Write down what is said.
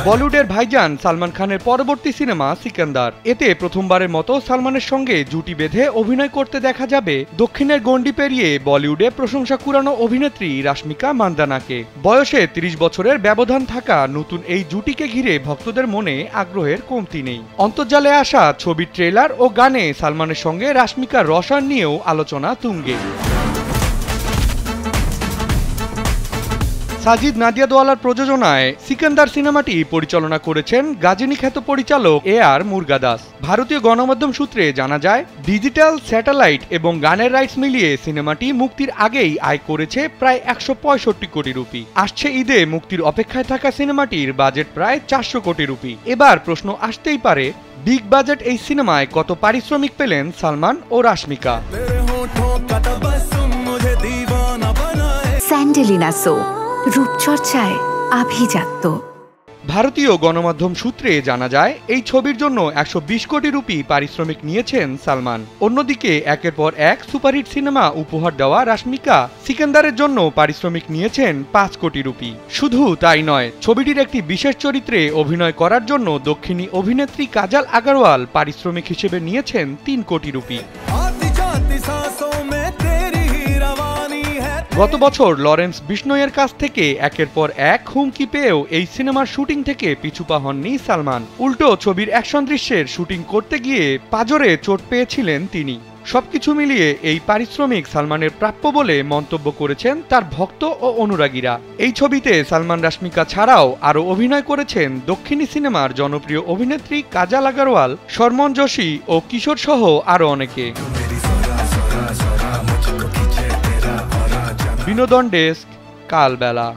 বলিউডের ভাইজান সালমান খানের পরবর্তী সিনেমা সিকান্দার। এতে প্রথমবারের মতো সালমানের সঙ্গে জুটি বেঁধে অভিনয় করতে দেখা যাবে দক্ষিণের গণ্ডি পেরিয়ে বলিউডে প্রশংসা কুড়ানো অভিনেত্রী রাশমিকা মান্দানাকে। বয়সে ৩০ বছরের ব্যবধান থাকা নতুন এই জুটিকে ঘিরে ভক্তদের মনে আগ্রহের কমতি নেই। অন্তর্জালে আসা ছবির ট্রেলার ও গানে সালমানের সঙ্গে রাশমিকার রসায়ন নিয়েও আলোচনা তুঙ্গে। সাজিদ নাদিয়াদওয়ালার প্রযোজনায় সিকান্দার সিনেমাটি পরিচালনা করেছেন গাজনী খ্যাত পরিচালক AR মুরগাদাস। ভারতীয় গণমাধ্যম সূত্রে জানা যায়, ডিজিটাল, স্যাটেলাইট এবং গানের রাইটস মিলিয়ে সিনেমাটি মুক্তির আগেই আয় করেছে প্রায় ১৬৫ কোটি রুপি। আসছে ঈদে মুক্তির অপেক্ষায় থাকা সিনেমাটির বাজেট প্রায় ৪০০ কোটি রুপি। এবার প্রশ্ন আসতেই পারে, বিগ বাজেট এই সিনেমায় কত পারিশ্রমিক পেলেন সালমান ও রাশমিকা? স্যান্ডেলিনা সো, রূপচর্চায় আভিজাত্য। ভারতীয় গণমাধ্যম সূত্রে জানা যায়, এই ছবির জন্য ১২০ কোটি রুপি পারিশ্রমিক নিয়েছেন সালমান। অন্যদিকে একের পর এক সুপারহিট সিনেমা উপহার দেওয়া রাশমিকা সিকান্দারের জন্য পারিশ্রমিক নিয়েছেন ৫ কোটি রুপি। শুধু তাই নয়, ছবিটির একটি বিশেষ চরিত্রে অভিনয় করার জন্য দক্ষিণী অভিনেত্রী কাজল আগরওয়াল পারিশ্রমিক হিসেবে নিয়েছেন ৩ কোটি রুপি। গত বছর লরেন্স বিশনোয়ের কাছ থেকে একের পর এক হুমকি পেয়েও এই সিনেমার শুটিং থেকে পিছুপা হননি সালমান। উল্টো ছবির অ্যাকশন দৃশ্যের শুটিং করতে গিয়ে পাঁজরে চোট পেয়েছিলেন তিনি। সবকিছু মিলিয়ে এই পারিশ্রমিক সালমানের প্রাপ্য বলে মন্তব্য করেছেন তার ভক্ত ও অনুরাগীরা। এই ছবিতে সালমান রাশমিকা ছাড়াও আরও অভিনয় করেছেন দক্ষিণী সিনেমার জনপ্রিয় অভিনেত্রী কাজল আগরওয়াল, শর্মন যোশী ও কিশোর সহ আরও অনেকে। বিনোদন ডেস্ক, কালবেলা।